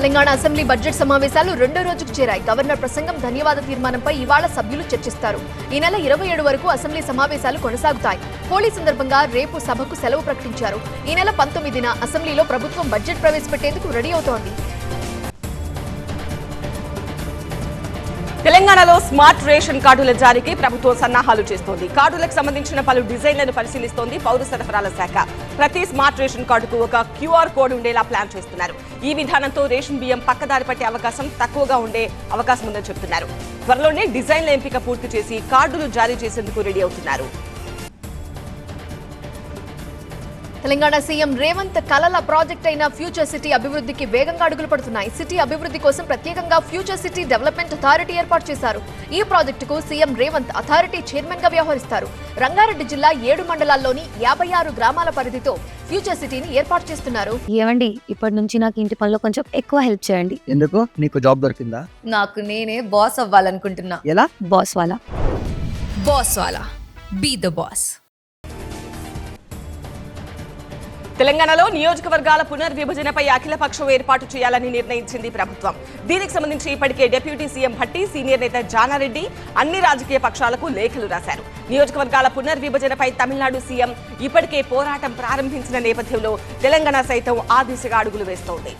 Telangana assembly budget సమావేశాలు రెండో రోజుకు చేరాయి. గవర్నర్ ప్రసంగం, ధన్యవాద తీర్మానంపై ఇవాళ సభ్యులు చర్చిస్తారు. ఈ నెల 27 వరకు అసెంబ్లీ సమావేశాలు కొనసాగుతాయి. హోళీ సందర్భంగా రేపు సభకు సెలవు ప్రకటించారు. ఈ నెల 19న అసెంబ్లీలో ప్రభుత్వం బడ్జెట్ ప్రవేశపెట్టేందుకు రెడీ అవుతోంది. తెలంగాణలో స్మార్ట్ రేషన్ కార్డుల జారీకి ప్రభుత్వం సన్నాహాలు చేస్తోంది. కార్డులకు సంబంధించిన పలు డిజైన్లను పరిశీలిస్తోంది పౌర సరఫరాల శాఖ. ప్రతి స్మార్ట్ రేషన్ కార్డుకు ఒక క్యూఆర్ కోడ్ ఉండేలా ప్లాన్ చేస్తున్నారు. ఈ విధానంతో రేషన్ బియ్యం పక్కదారి పట్టే అవకాశం తక్కువగా ఉండే అవకాశం ఉందని చెబుతున్నారు. త్వరలోనే డిజైన్ల ఎంపిక పూర్తి చేసి కార్డులు జారీ చేసేందుకు రెడీ అవుతున్నారు. తెలంగాణ సీఎం రేవంత్ కలల ప్రాజెక్ట్ అయిన ఫ్యూచర్ సిటీ అభివృద్ధికి వేగంగా అడుగులు పడుతున్నాయి. సిటీ అభివృద్ధి కోసం ప్రత్యేకంగా ఫ్యూచర్ సిటీ డెవలప్మెంట్ అథారిటీ ఏర్పాటు చేశారు. ఈ ప్రాజెక్టుకు సీఎం రేవంత్ అథారిటీ చైర్మన్ గా వ్యవహరిస్తారు. రంగారెడ్డి జిల్లా 7 మండలాల్లోని 56 గ్రామాల పరిధితో ఫ్యూచర్ సిటీని ఏర్పాటు చేస్తున్నారు. ఏమండి, ఇప్పటి నుంచి నాకు ఇంటి పనిలో కొంచెం ఎక్కువ హెల్ప్ చేయండి. ఎందుకు? నీకు జాబ్ దొరికిందా? నాకు నేనే బాస్ అవ్వాలనుకుంటున్నా. ఎలా? బాస్ వాలా. Be the boss. తెలంగాణలో నియోజకవర్గాల పునర్విభజనపై అఖిలపక్షం ఏర్పాటు చేయాలని నిర్ణయించింది ప్రభుత్వం. దీనికి సంబంధించి ఇప్పటికే డిప్యూటీ సీఎం భట్టి, సీనియర్ నేత జానారెడ్డి అన్ని రాజకీయ పక్షాలకు లేఖలు రాశారు. నియోజకవర్గాల పునర్విభజనపై తమిళనాడు సీఎం ఇప్పటికే పోరాటం ప్రారంభించిన నేపథ్యంలో తెలంగాణ సైతం ఆ దిశగా అడుగులు వేస్తోంది.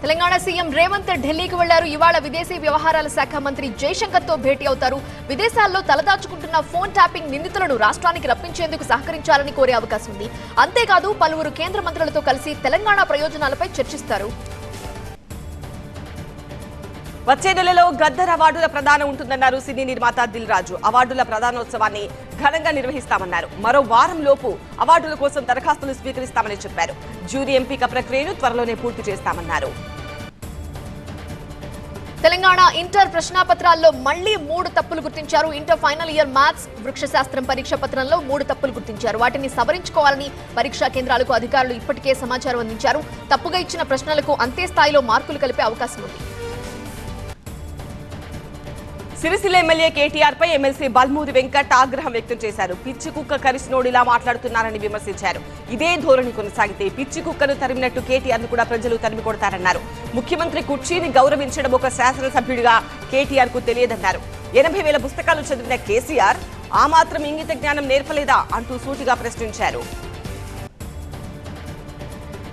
తెలంగాణ సీఎం రేవంత్ ఢిల్లీకి వెళ్లారు. ఇవాళ విదేశీ వ్యవహారాల శాఖ మంత్రి జైశంకర్ తో భేటీ అవుతారు. విదేశాల్లో తలదాచుకుంటున్న ఫోన్ ట్యాపింగ్ నిందితులను రాష్ట్రానికి రప్పించేందుకు సహకరించాలని కోరే అవకాశం ఉంది. అంతేకాదు పలువురు కేంద్ర మంత్రులతో కలిసి తెలంగాణ ప్రయోజనాలపై చర్చిస్తారు. వచ్చే నెలలో గద్దర్ అవార్డుల ప్రదానం ఉంటుందన్నారు సినీ నిర్మాత దిల్ రాజు. అవార్డుల ప్రదానోత్సవాన్ని ఘనంగా నిర్వహిస్తామన్నారు. మరో వారం లోపు అవార్డుల కోసం దరఖాస్తులు స్వీకరిస్తామని చెప్పారు. జ్యూరీ ఎంపిక ప్రక్రియను త్వరలోనే పూర్తి చేస్తామన్నారు. తెలంగాణ ఇంటర్ ప్రశ్నాపత్రాల్లో మళ్లీ 3 తప్పులు గుర్తించారు. ఇంటర్ ఫైనల్ ఇయర్ మ్యాథ్స్ వృక్షశాస్త్రం పరీక్ష పత్రంలో 3 తప్పులు గుర్తించారు. వాటిని సవరించుకోవాలని పరీక్షా కేంద్రాలకు అధికారులు ఇప్పటికే సమాచారం అందించారు. తప్పుగా ఇచ్చిన ప్రశ్నలకు అంతే స్థాయిలో మార్కులు కలిపే అవకాశం ఉంది. సిరిసిల్ల ఎమ్మెల్యే కేటీఆర్ పై ఎమ్మెల్సీ బల్మూరి వెంకట్ ఆగ్రహం వ్యక్తం చేశారు. పిచ్చి కుక్క కరిసినోడిలా మాట్లాడుతున్నారని విమర్శించారు. ఇదే ధోరణి కొనసాగితే పిచ్చి కుక్కను తరిమినట్టు కేటీఆర్ ను కూడా ప్రజలు తరిమి కొడతారన్నారు. ముఖ్యమంత్రి కుర్చీని గౌరవించడం ఒక శాసనసభ్యుడిగా కేటీఆర్ కు తెలియదన్నారు. 80,000 పుస్తకాలు చదివిన కేసీఆర్ ఆ మాత్రం ఇంగిత జ్ఞానం నేర్పలేదా అంటూ సూటిగా ప్రశ్నించారు.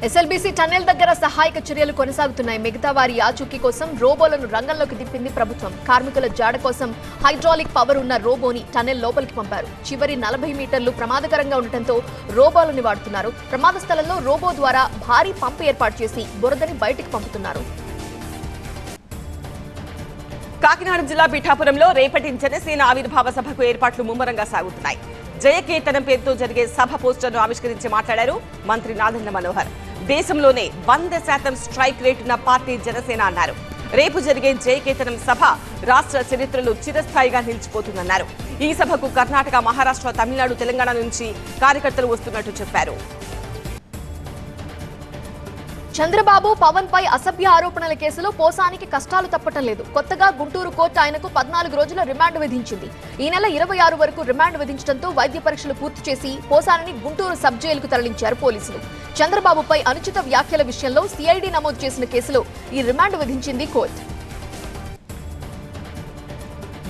ఎస్ఎల్బీసీ టన్నెల్ దగ్గర సహాయక చర్యలు కొనసాగుతున్నాయి. మిగతా వారి ఆచూకీ కోసం రోబోలను రంగంలోకి దింపింది ప్రభుత్వం. కార్మికుల జాడ కోసం హైడ్రాలిక్ పవర్ ఉన్న రోబోని టన్నెల్ లోపలికి పంపారు. చివరి 40 మీటర్లు ప్రమాదకరంగా ఉండటంతో రోబోలను వాడుతున్నారు. ప్రమాద స్థలంలో రోబో ద్వారా భారీ పంపు ఏర్పాటు చేసి బురదని బయటికి పంపుతున్నారు. కాకినాడ జిల్లా పిఠాపురంలో రేపటి జనసేన ఆవిర్భావ సభకు ఏర్పాట్లు ముమ్మరంగా సాగుతున్నాయి. జయకేతనం పేరుతో జరిగే సభ పోస్టర్ను ఆవిష్కరించి మాట్లాడారు మంత్రి నాదెండ్ల మనోహర్. దేశంలోనే 100% స్ట్రైక్ రేటున్న పార్టీ జనసేన అన్నారు. రేపు జరిగే జయకేతనం సభ రాష్ట్ర చరిత్రలో చిరస్థాయిగా నిలిచిపోతుందన్నారు. ఈ సభకు కర్ణాటక, మహారాష్ట్ర, తమిళనాడు, తెలంగాణ నుంచి కార్యకర్తలు వస్తున్నట్టు చెప్పారు. చంద్రబాబు, పవన్ పై అసభ్య ఆరోపణల కేసులో పోసానికి కష్టాలు తప్పటం లేదు. కొత్తగా గుంటూరు కోర్టు ఆయనకు 14 రోజుల రిమాండ్ విధించింది. ఈ నెల 26 వరకు రిమాండ్ విధించడంతో వైద్య పరీక్షలు పూర్తి చేసి పోసానిని గుంటూరు సబ్ జైలుకు తరలించారు పోలీసులు. చంద్రబాబుపై అనుచిత వ్యాఖ్యల విషయంలో సిఐడి నమోదు చేసిన కేసులో ఈ రిమాండ్ విధించింది కోర్టు.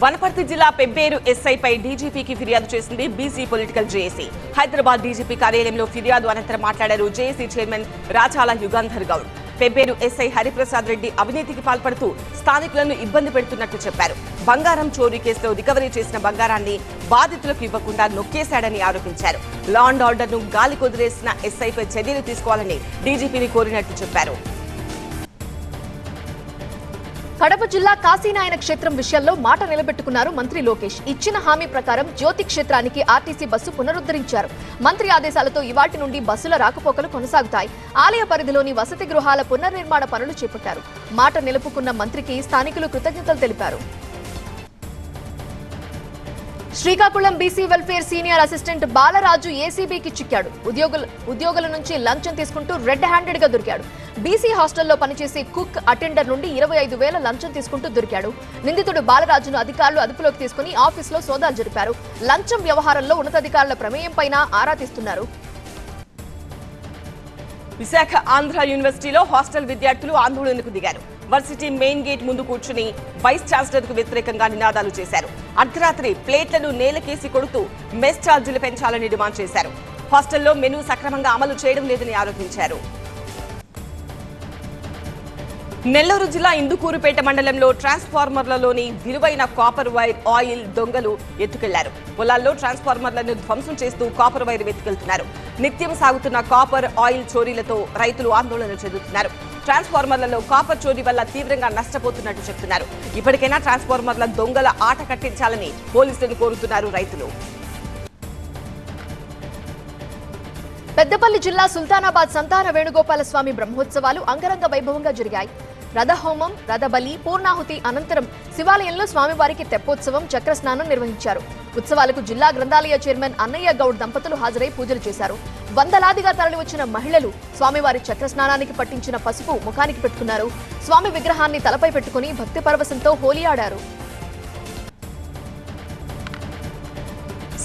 వనపర్తి జిల్లా పెబ్బేరు ఎస్ఐపై డీజీపీకి ఫిర్యాదు చేసింది BC political JAC. Hyderabad DGP కార్యాలయంలో ఫిర్యాదు అనంతరం మాట్లాడారు JAC chairman Rachala Yugandhar Goud. Pebbair SI Hariprasad Reddy అవినీతికి పాల్పడుతూ స్థానికులను ఇబ్బంది పెడుతున్నట్టు చెప్పారు. బంగారం చోరీ కేసులో రికవరీ చేసిన బంగారాన్ని బాధితులకు ఇవ్వకుండా నొక్కేశాడని ఆరోపించారు. లా అండ్ ఆర్డర్ ను గాలి కొదిలేసిన ఎస్ఐపై చర్యలు తీసుకోవాలని డీజీపీని కోరినట్టు చెప్పారు. కడప జిల్లా కాశీనాయన క్షేత్రం విషయంలో మాట నిలబెట్టుకున్నారు మంత్రి లోకేష్. ఇచ్చిన హామీ ప్రకారం జ్యోతి క్షేత్రానికి ఆర్టీసీ బస్సు పునరుద్ధరించారు. మంత్రి ఆదేశాలతో ఇవాటి నుండి బస్సుల రాకపోకలు కొనసాగుతాయి. ఆలయ పరిధిలోని వసతి గృహాల పునర్నిర్మాణ పనులు చేపట్టారు. మాట నిలుపుకున్న మంత్రికి స్థానికులు కృతజ్ఞతలు తెలిపారు. Srikakulam BC welfare senior assistant Balaraju ఏసీబీకి చిక్కాడు. ఉద్యోగుల నుంచి లంచం తీసుకుంటూ రెడ్ హ్యాండెడ్ గా దొరికాడు. బీసీ హాస్టల్లో పనిచేసే కుక్, అటెండర్ నుండి 25,000 లంచం తీసుకుంటూ దొరికాడు. నిందితుడు బాలరాజును అధికారులు అదుపులోకి తీసుకుని ఆఫీసులో సోదాలు జరిపారు. లంచం వ్యవహారంలో ఉన్నతాధికారుల ప్రమేయం పైన ఆరా తీస్తున్నారు. విశాఖ ఆంధ్ర యూనివర్సిటీలో హాస్టల్ విద్యార్థులు ఆందోళనకు దిగారు. వర్సిటీ మెయిన్ గేట్ ముందు కూర్చుని వైస్ ఛాన్సలర్ కు వ్యతిరేకంగా నినాదాలు చేశారు. అర్ధరాత్రి ప్లేట్లను నేలకేసి కొడుతూ మెస్ ఛార్జీలు పెంచాలని డిమాండ్ చేశారు. హాస్టల్లో మెనూ సక్రమంగా అమలు చేయడం లేదని ఆరోపించారు. నెల్లూరు జిల్లా ఇందుకూరుపేట మండలంలో ట్రాన్స్ఫార్మర్లలోని విలువైన కాపర్ వైర్ ఆయిల్ దొంగలు ఎత్తుకెళ్లారు. పొలాల్లో ట్రాన్స్ఫార్మర్లను ధ్వంసం చేస్తూ కాపర్ వైర్ ఎత్తుకెళ్తున్నారు. నిత్యం సాగుతున్న కాపర్ ఆయిల్ చోరీలతో రైతులు ఆందోళన చెందుతున్నారు. ట్రాన్స్ఫార్మర్లలో కాపర్ చోరీ వల్ల తీవ్రంగా నష్టపోతున్నట్టు చెప్తున్నారు. ఇప్పటికైనా ట్రాన్స్ఫార్మర్ల దొంగల ఆట కట్టించాలని పోలీసులను కోరుతున్నారు రైతులు. పెద్దపల్లి జిల్లా సుల్తానాబాద్ సంతాన వేణుగోపాల స్వామి బ్రహ్మోత్సవాలు అంగరంగ వైభవంగా జరిగాయి. రథహోమం, రథబలి, పూర్ణాహుతి అనంతరం శివాలయంలో స్వామివారికి తెప్పోత్సవం, చక్రస్నానం నిర్వహించారు. ఉత్సవాలకు జిల్లా గ్రంథాలయ చైర్మన్ అన్నయ్య గౌడ్ దంపతులు హాజరై పూజలు చేశారు. వందలాదిగా తరలివచ్చిన మహిళలు స్వామివారి చక్రస్నానానికి పట్టించిన పసుపు ముఖానికి పెట్టుకున్నారు. స్వామి విగ్రహాన్ని తలపై పెట్టుకుని భక్తి పరవశంతో హోలీ ఆడారు.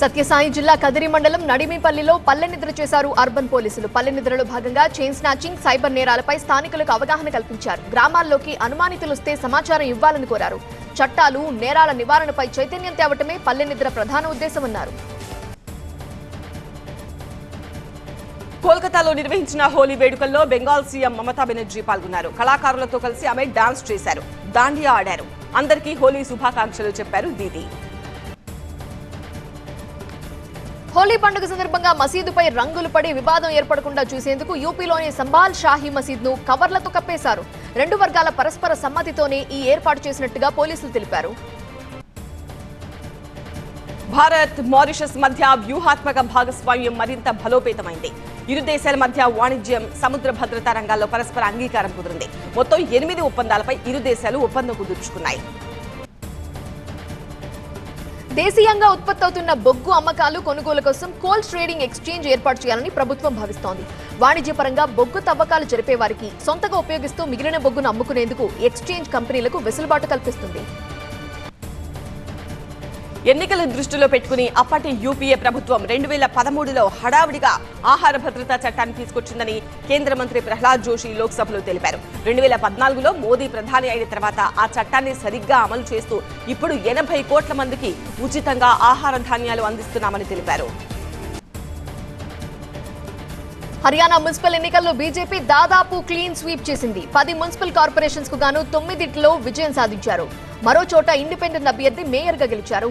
సత్యసాయి జిల్లా కదిరి మండలం నడిమిపల్లిలో పల్లె నిద్ర చేశారు అర్బన్ పోలీసులు. పల్లె నిద్రలో భాగంగా చైన్ స్నాచింగ్, సైబర్ నేరాలపై స్థానికులకు అవగాహన కల్పించారు. గ్రామాల్లోకి అనుమానితులొస్తే సమాచారం ఇవ్వాలని కోరారు. చట్టాలు, నేరాల నివారణపై చైతన్యం తేవటమే పల్లె నిద్ర ప్రధాన ఉద్దేశమన్నారు. కోల్కతాలో నిర్వహించిన హోలీ వేడుకల్లో బెంగాల్ సీఎం మమతా బెనర్జీ పాల్గొన్నారు. కళాకారులతో కలిసి ఆమె డాన్స్ చేశారు, దాండియా ఆడారు. అందరికీ హోలీ శుభాకాంక్షలు చెప్పారు దీదీ. హోలీ పండుగ సందర్భంగా మసీదుపై రంగులు పడి వివాదం ఏర్పడకుండా చూసేందుకు యూపీలోని సంబాల్ షాహీ మసీద్ను కవర్లతో కప్పేశారు. రెండు వర్గాల పరస్పర సమ్మతితోనే ఈ ఏర్పాటు చేసినట్టుగా పోలీసులు తెలిపారు. భారత్, మారిషస్ మధ్య వ్యూహాత్మక భాగస్వామ్యం మరింత బలోపేతమైంది. ఇరు దేశాల మధ్య వాణిజ్యం, సముద్ర భద్రతా రంగాల్లో పరస్పర అంగీకారం కుదిరింది. మొత్తం 8 ఒప్పందాలపై ఇరు దేశాలు ఒప్పందం కుదుర్చుకున్నాయి. దేశీయంగా ఉత్పత్తి అవుతున్న బొగ్గు అమ్మకాలు, కొనుగోలు కోసం కోల్డ్ ట్రేడింగ్ ఎక్స్చేంజ్ ఏర్పాటు చేయాలని ప్రభుత్వం భావిస్తోంది. వాణిజ్యపరంగా బొగ్గు తవ్వకాలు జరిపే వారికి సొంతగా ఉపయోగిస్తూ మిగిలిన బొగ్గును అమ్ముకునేందుకు ఎక్స్చేంజ్ కంపెనీలకు వెసులుబాటు కల్పిస్తుంది. ఎన్నికల దృష్టిలో పెట్టుకుని అప్పటి యూపీఏ ప్రభుత్వం 2013లో హడావిడిగా ఆహార భద్రతా చట్టాన్ని తీసుకొచ్చిందని కేంద్ర మంత్రి ప్రహ్లాద్ జోషి లోక్సభలో తెలిపారు. 2014లో మోదీ ప్రధాని అయిన తర్వాత ఆ చట్టాన్ని సరిగ్గా అమలు చేస్తూ ఇప్పుడు 80 కోట్ల మందికి ఉచితంగా ఆహార ధాన్యాలు అందిస్తున్నామని తెలిపారు. హర్యానా మున్సిపల్ ఎన్నికల్లో బీజేపీ దాదాపు క్లీన్ స్వీప్ చేసింది. 10 మున్సిపల్ కార్పొరేషన్స్ కు గాను 9 విజయం సాధించారు. మరో చోట ఇండిపెండెంట్ అభ్యర్థి మేయర్ గా గెలిచారు.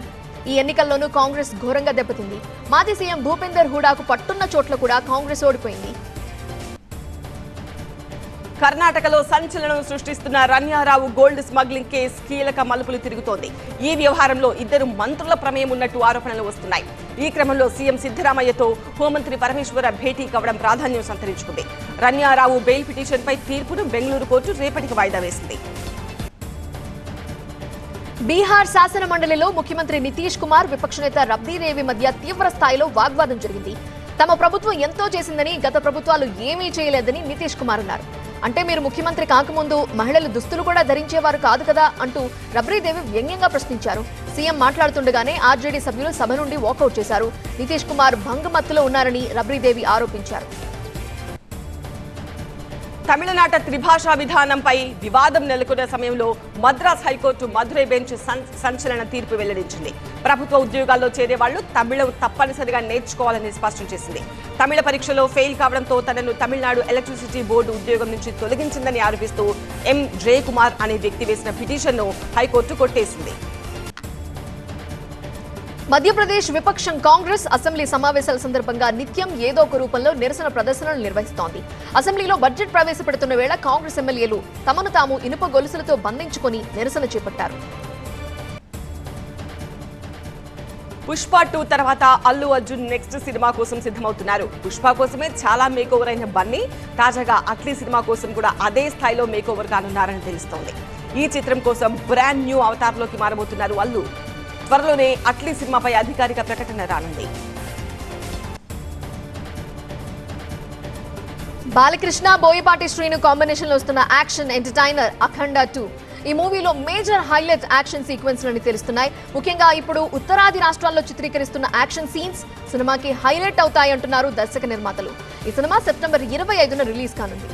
ఈ ఎన్నికల్లోనూ కాంగ్రెస్ ఘోరంగా దెబ్బతింది. మాజీ సీఎం భూపేందర్ హూడాకు పట్టున్న చోట్ల కూడా కాంగ్రెస్ ఓడిపోయింది. కర్ణాటకలో సంచలనం సృష్టిస్తున్న రన్యారావు గోల్డ్ స్మగ్లింగ్ కేసు కీలక మలుపులు తిరుగుతోంది. ఈ వ్యవహారంలో 2 మంత్రుల ప్రమేయం ఉన్నట్టు ఆరోపణలు వస్తున్నాయి. ఈ క్రమంలో సీఎం సిద్ధరామయ్యతో హోంమంత్రి పరమేశ్వర భేటీ కావడం ప్రాధాన్యం సంతరించుకుంది. రన్యారావు బెయిల్ పిటిషన్పై తీర్పును బెంగళూరు కోర్టు రేపటికి వాయిదా వేసింది. బీహార్ శాసన మండలిలో ముఖ్యమంత్రి నితీష్ కుమార్, విపక్ష నేత రబ్డీ దేవి మధ్య తీవ్ర స్థాయిలో వాగ్వాదం జరిగింది. తమ ప్రభుత్వం ఎంతో చేసిందని, గత ప్రభుత్వాలు ఏమీ చేయలేదని నితీష్ కుమార్ అన్నారు. అంటే మీరు ముఖ్యమంత్రి కాకముందు మహిళలు దుస్తులు కూడా ధరించేవారు కాదు కదా అంటూ రబ్డీ దేవి వ్యంగ్యంగా ప్రశ్నించారు. సీఎం మాట్లాడుతుండగానే ఆర్జేడీ సభ్యులు సభ నుండి వాకౌట్ చేశారు. నితీష్ కుమార్ భంగమత్తులో ఉన్నారని రబ్డీ దేవి ఆరోపించారు. తమిళనాట త్రిభాషా విధానంపై వివాదం నెలకొన్న సమయంలో మద్రాస్ హైకోర్టు మధురై బెంచ్ సంచలన తీర్పు వెల్లడించింది. ప్రభుత్వ ఉద్యోగాల్లో చేరేవాళ్లు తమిళం తప్పనిసరిగా నేర్చుకోవాలని స్పష్టం చేసింది. తమిళ పరీక్షలో ఫెయిల్ కావడంతో తనను తమిళనాడు ఎలక్ట్రిసిటీ బోర్డు ఉద్యోగం నుంచి తొలగించిందని ఆరోపిస్తూ ఎం జయకుమార్ అనే వ్యక్తి వేసిన పిటిషన్ను హైకోర్టు కొట్టేసింది. మధ్యప్రదేశ్ విపక్షం కాంగ్రెస్ అసెంబ్లీ సమావేశాల సందర్భంగా నిత్యం ఏదో ఒక రూపంలో నిరసన ప్రదర్శనలు నిర్వహిస్తోంది. అసెంబ్లీలో బడ్జెట్ ప్రవేశపెడుతున్న వేళ కాంగ్రెస్ ఎమ్మెల్యేలు తమను తాము ఇనుప గొలుసులతో బంధించుకుని నిరసన చేపట్టారు. పుష్ప 2 తర్వాత అల్లు అర్జున్ నెక్స్ట్ సినిమా కోసం సిద్ధమవుతున్నారు. పుష్ప కోసమే చాలా మేకోవర్ అయిన బన్నీ తాజాగా అట్లీ సినిమా కోసం కూడా అదే స్థాయిలో మేకోవర్ కానున్నారని తెలుస్తోంది. ఈ చిత్రం కోసం బ్రాండ్ న్యూ అవతార్లోకి మారబోతున్నారు అల్లు. త్వరలోనే అట్లీ సినిమాపై అధికారిక ప్రకటన రానుంది. బాలకృష్ణ, బోయపాటి శ్రీను కాంబినేషన్ లో వస్తున్న యాక్షన్ ఎంటర్టైనర్ అఖండ 2 ఈ మూవీలో మేజర్ హైలైట్ యాక్షన్ సీక్వెన్స్ లని తెలుస్తున్నాయి. ముఖ్యంగా ఇప్పుడు ఉత్తరాది రాష్ట్రాల్లో చిత్రీకరిస్తున్న యాక్షన్ సీన్స్ సినిమాకి హైలైట్ అవుతాయంటున్నారు దర్శక నిర్మాతలు. ఈ సినిమా సెప్టెంబర్ 25న రిలీజ్ కానుంది.